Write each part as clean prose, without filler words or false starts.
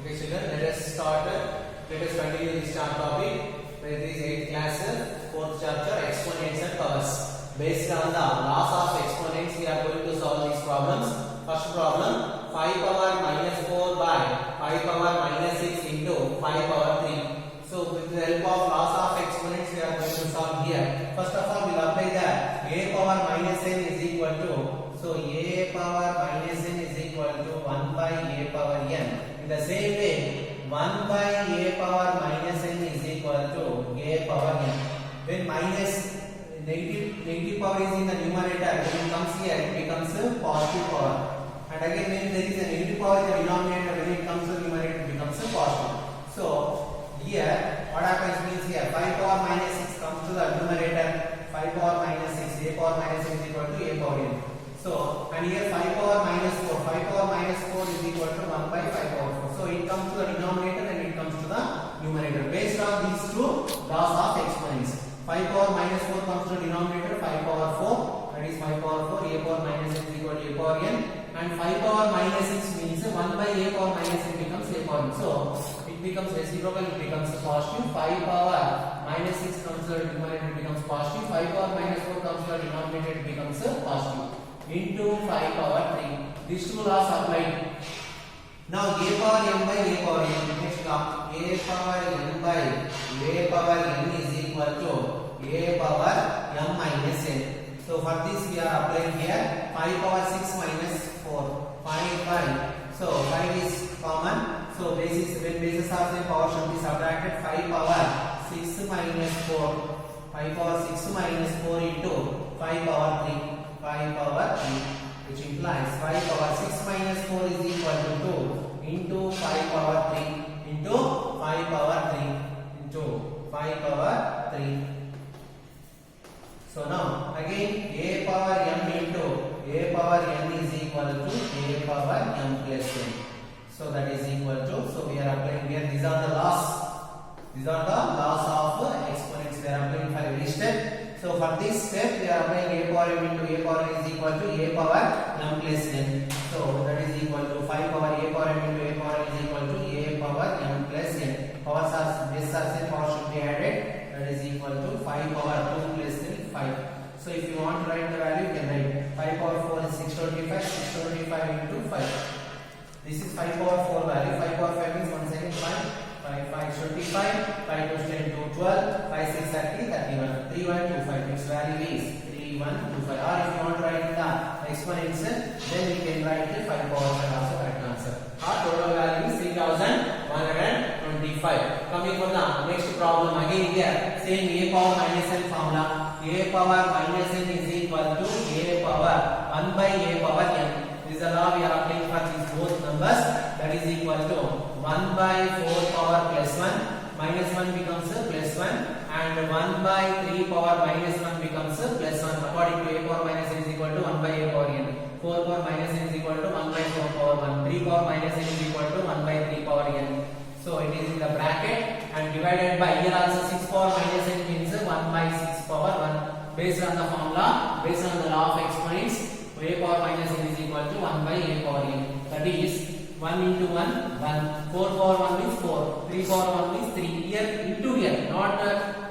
Okay, children, let us start. Let us continue this topic. Where this 8th class, 4th chapter, exponents and powers. Based on the laws of exponents, we are going to solve these problems. First problem: 5 power minus 4 by 5 power minus 6 into 5 power 3. So, with the help of laws of exponents, we are going to solve here. First of all, we will apply that a power minus n is equal to. So, a power minus n is equal to 1 by a power n. In the same way, 1 by a power minus n is equal to a power n. When minus negative power is in the numerator, when it comes here, it becomes a positive power. And again, when there is a negative power in the denominator, when it comes to numerator, it becomes a positive. So, here, what happens means here, 5 power minus 6 comes to the numerator, 5 power minus 6, a power minus n is equal to a power n. So, and here 5 power minus 4, 5 power minus 4 is equal to 1 by 5 power 4. So, it comes to the denominator and it comes to the numerator. Based on these two laws of exponents, 5 power minus 4 comes to the denominator, 5 power 4, that is 5 power 4, a power minus n is equal to a power n, and 5 power minus 6 means 1 by a power minus n becomes a power n. So, it becomes reciprocal, it becomes positive. 5 power minus 6 comes to the numerator, it becomes positive. 5 power minus 4 comes to the denominator, it becomes positive. Into 5 power 3. These two laws applied. Now a power m by a power n. Next law, a power m by a power n is equal to a power m minus n. So for this we are applying here 5 power 6 minus 4. 5 by. So 5 is common. So basis, when bases are same, power should be subtracted. 5 power 6 minus 4. 5 power 6 minus 4 into 5 power 3. 5 power 3, which implies 5 power 6 minus 4 is equal to 2 into 5 power 3 into 5 power 3 into 5 power 3. So now again a power m into a power n is equal to a power m plus n. So that is equal to, so we are applying here, these are the laws. These are the laws of exponents. We are applying for every step. So for this step, we are applying a power m into a power n is equal to a power m plus n. So that is equal to 5 power a power m into a power n is equal to a power m plus n. Powers are bases are same, power should be added. That is equal to 5 power 2 plus 3, 5. So if you want to write the value, you can write 5 power 4 is 625, 625 into 5. This is 5 power 4 value. 5 power 5 means 1 second 5. 5 5 is 25, 5 2 10 to 12, 5 6 30, 31, 3 1 2 5. Its value is 3 1 2 5. Or if you want to write the exponents, then we can write the 5 power 5 also correct answer. Our total value is 3125. Coming for the next problem again here, same a power minus n formula. A power minus n is equal to a power 1 by a power n. This is the law we are applying for these both numbers. That is equal to 1 by 4 power plus 1 minus 1 becomes a plus 1, and 1 by 3 power minus 1 becomes a plus 1. According to a power minus n is equal to 1 by a power n. 4 power minus n is equal to 1 by 4 power 1. 3 power minus n is equal to 1 by 3 power n. So it is in the bracket and divided by, here also 6 power minus n means 1 by 6 power 1. Based on the formula, based on the law of exponents, a power minus n is equal to 1 by a power n. That is 1 into 1, 1. 4 power 1 means 4. 3 power 1 means 3. Here into here, not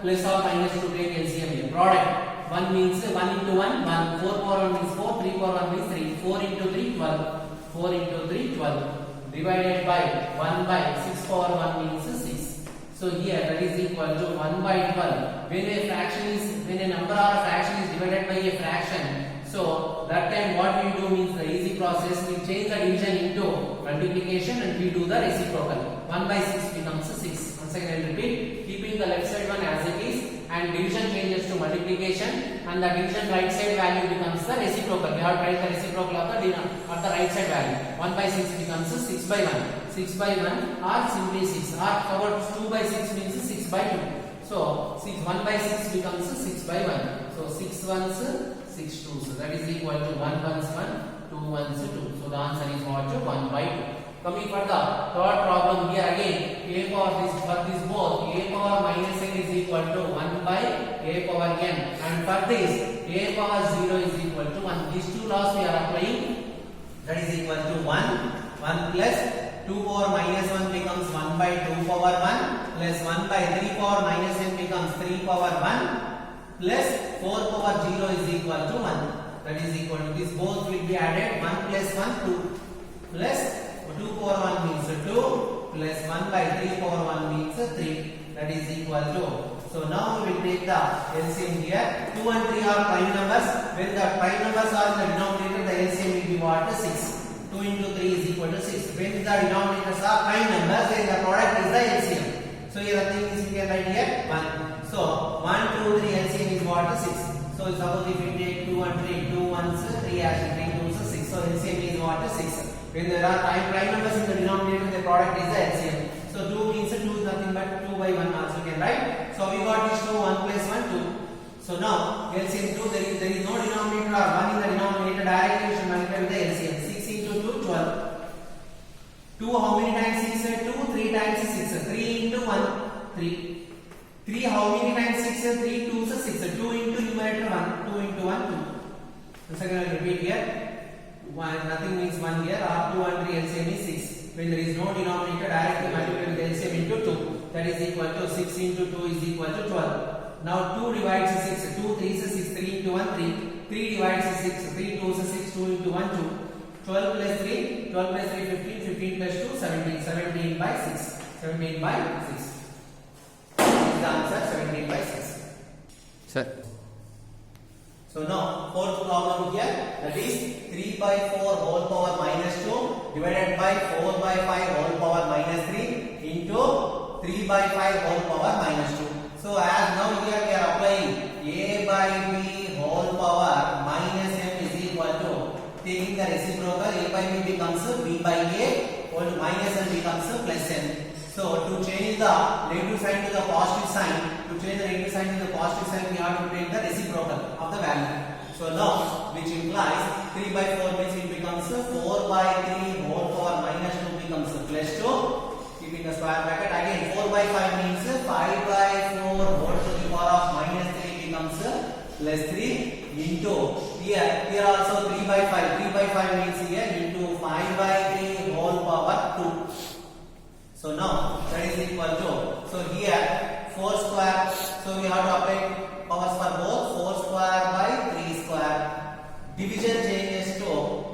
plus or minus to take LCM here. Product. 1 means 1 into 1, 1. 4 power 1 means 4. 3 power 1 means 3. 4 into 3, 12. 4 into 3, 12. Divided by 1 by 6 power 1 means 6. So here that is equal to 1 by 12. When a fraction is, when a number or a fraction is divided by a fraction, so that time what we do means the easy process, we change the division into multiplication and we do the reciprocal. 1 by 6 becomes 6. Once again I will repeat, keeping the left side one as it is and division changes to multiplication and the division right side value becomes the reciprocal. We have to write the reciprocal of the right side value. 1 by 6 becomes 6 by 1. 6 by 1 or simply 6. Or covered 2 by 6 means 6 by 2. So 1 by 6 becomes 6 by 1. So 6 ones 6 2. So that is equal to 1 ones 1, 2 ones 2. So the answer is what? 1 by 2. Coming for the third problem here again, a power for this both a power minus n is equal to 1 by a power n, and for this a power 0 is equal to 1. These two laws we are applying. That is equal to 1 plus 2 power minus 1 becomes 1 by 2 power 1 plus 1 by 3 power minus n becomes 3 power 1 plus 4 power 0 is equal to 1. That is equal to this. Both will be added. 1 plus 1 2 plus 2 power 1 means 2 plus 1 by 3 power 1 means 3. That is equal to. So now we will take the LCM here. 2 and 3 are prime numbers. When the prime numbers are in the denominator, the LCM will be what? 6. 2 into 3 is equal to 6. When the denominators are prime numbers, then the product is the LCM. So here the thing is we can write here 1. So 1, 2, 3 LCM is what? 6. So suppose if we take 2 and 3, 2 ones 3 as 3 2s 6. So LCM is what? 6. When there are prime numbers in the denominator, the product is the LCM. So 2 means 2 is nothing but 2 by 1 also can write. So we got this 2, 1 plus 1 2. So now LCM 2, there is no denominator or 1 in the denominator, directly we should multiply with the LCM. 6 into 2 12. 2 how many times 6? 2 3 times 6. 3 into 1 3. 3 how many times 6? 3 2 6. 2 into numerator 1. 2 into 1 2. Once again I will repeat here. 1 nothing means 1 here. R 2 and 3 LCM is 6. When there is no denominator, directly multiply with LCM into 2. That is equal to 6 into 2 is equal to 12. Now 2 divides 6. 2 3 is 6. 3 into 1 3. 3 divides 6. 3 2 is 6. 2 into 1 2. 12 plus 3. 12 plus 3 15. 15 plus 2 17. 17 by 6. 17 by 6. This is the answer. 17 by 6. Sir. So now fourth problem here, that is 3 by 4 whole power minus 2 divided by 4 by 5 whole power minus 3 into 3 by 5 whole power minus 2. So as now here we are applying a by b whole power minus m is equal to, taking the reciprocal, a by b becomes b by a whole minus m becomes plus n. So to change the negative sign to the positive sign, we have to take the reciprocal of the value. So now, which implies 3 by 4 means it becomes 4 by 3 whole power minus 2 becomes plus 2. Keeping the square bracket again, 4 by 5 means 5 by 4 whole to the power of minus 3 becomes plus 3 into here also 3 by 5. 3 by 5 means here into 5 by 3 whole power 2. So now that is equal to, so here 4 square, so we have to apply powers for both. 4 square by 3 square. Division changes to,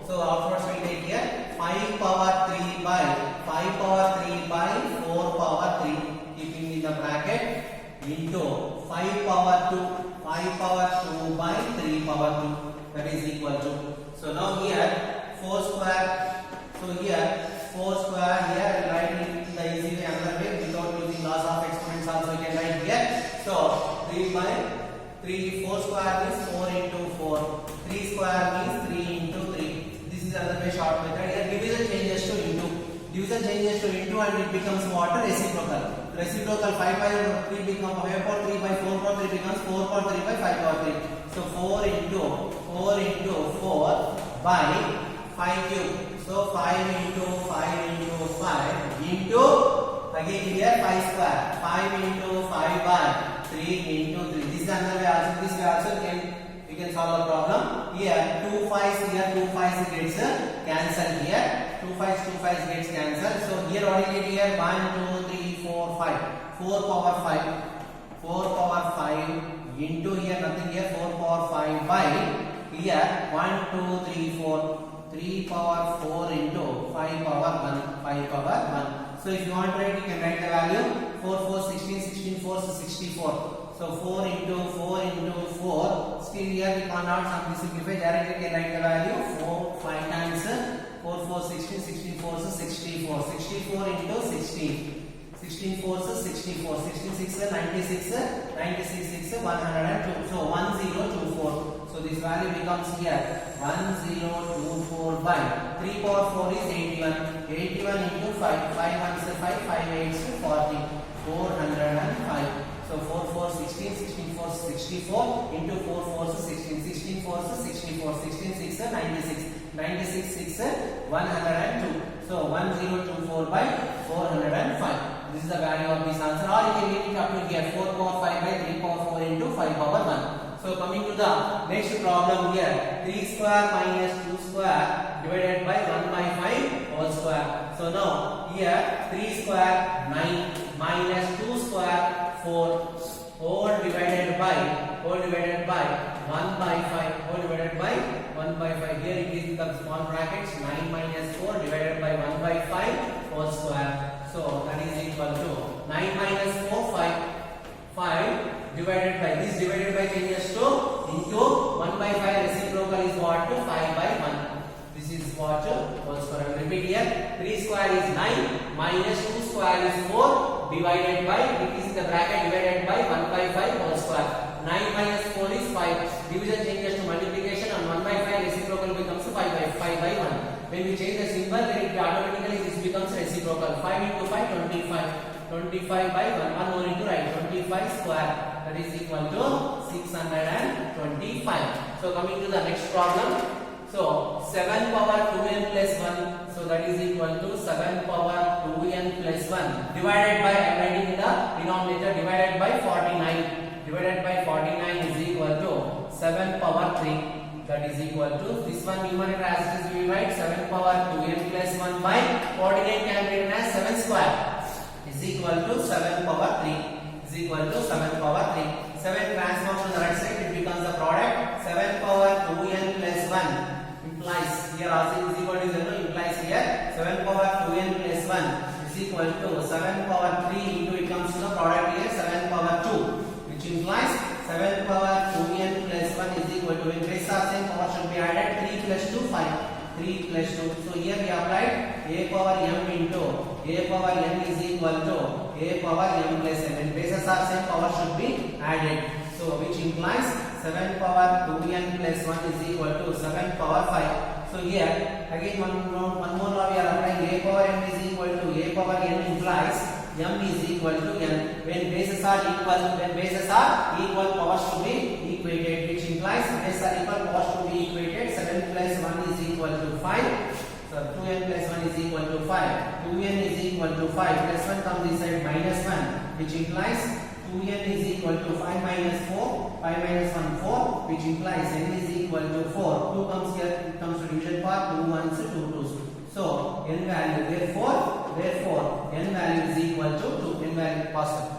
so afterwards we take here 5 power 3 by 5 power 3 by 4 power 3, keeping in the bracket, into 5 power 2 by 3 power 2, that is equal to. So now here 4 square, so here 4 square, here I will write it in the easy way another way without using laws of exponents also we can write here. So 3 by 3, 4 square means 4 into 4, 3 square means 3 into 3. This is another way short method. Here division changes to into. Division changes to into and it becomes what? Reciprocal. Reciprocal 5 by 3 becomes 5 power 3 by 4 power 3 becomes 4 power 3 by 5 power 3. So 4 into 4 by 5 cube. So 5 into 5 into 5 into, again here 5 square. 5 into 5 by 3 into 3. This is another way also. This way also we can solve the problem. Here 2 5s here 2 5s gets cancelled here. 2 5s gets cancelled. So here what is it here? 1 2 3 4 5. 4 power 5. 4 power 5 into here nothing here 4 power 5 by here 1 2 3 4. 3 power 4 into 5 power 1. 5 power 1. So if you want to write, you can write the value 4 4 16 16 4 64. So 4 into 4. Still here we cannot simplify. Directly we can write the value 4 5 times 4 4 16 16 4 64. 64 into 16. 16 4 64. 16 6 96. 96 6 102. So 1024. So this value becomes here 1024 by 3 power 4 is 81. 81 into 5. 5 1 is 5. 5 8 is 40. 405. So 4 4 16. 16 4 64 into 4 4 is 16. 16 4 is 64. 16 6 is 96. 96 6 102. So 1024 by 405. This is the value of this answer. Or you can make it up to here 4 power 5 by 3 power 4 into 5 power 1. So coming to the next problem here, 3 square minus 2 square divided by 1 by 5 whole square. So now here 3 square 9 minus 2 square 4 whole divided by 1 by 5 whole divided by 1 by 5. Here it is in the small brackets 9 minus 4 divided by 1 by 5 whole square. So that is equal to 9 minus 4 5 divided by this divided by changes to into 1 by 5 reciprocal is what to 5 by 1. This is what whole square. Repeat here 3 square is 9 minus 2 square is 4 divided by it is in the bracket divided by 1 by 5 whole square. 9 minus 4 is 5. Division changes to multiplication and 1 by 5 reciprocal becomes 5 by 1. When we change the symbol then it automatically this becomes reciprocal. 5 into 5 25 by 1 more into right 25 square that is equal to 625. So coming to the next problem. So 7 power 2n plus 1 so that is equal to 7 power 2n plus 1 divided by I am writing in the denominator divided by 49 is equal to 7 power 3 that is equal to this one numerator as it is we write 7 power 2n plus 1 by 49 can be written as 7 square is equal to 7 power 3 is equal to 7 power 3. 7 transforms to the right side it becomes the product 7 power 2n plus 1 implies here also is equal to 0 implies here 7 power 2n plus 1 is equal to 7 power 3 into it comes to the product here 7 power 2 which implies 7 power 2n plus 1 is equal to when base are same power should be added 3 plus 2 5 3 plus 2. So here we applied a power m into a power n is equal to a power m plus n. When bases are same power should be added. So which implies 7 power 2n plus 1 is equal to 7 power 5. So here again one more law we are applying a power m is equal to a power n implies m is equal to n. When bases are equal powers should be equated which implies bases are equal powers should be equated 7 plus 1 is equal to 5. So 2n plus 1 is equal to 5. 2n is equal to 5 plus 1 comes this side minus 1 which implies 2n is equal to 5 minus 4 4 which implies n is equal to 4. 2 comes here it comes to division part 2 1s 2 2s. So n value therefore n value is equal to 2 n value positive.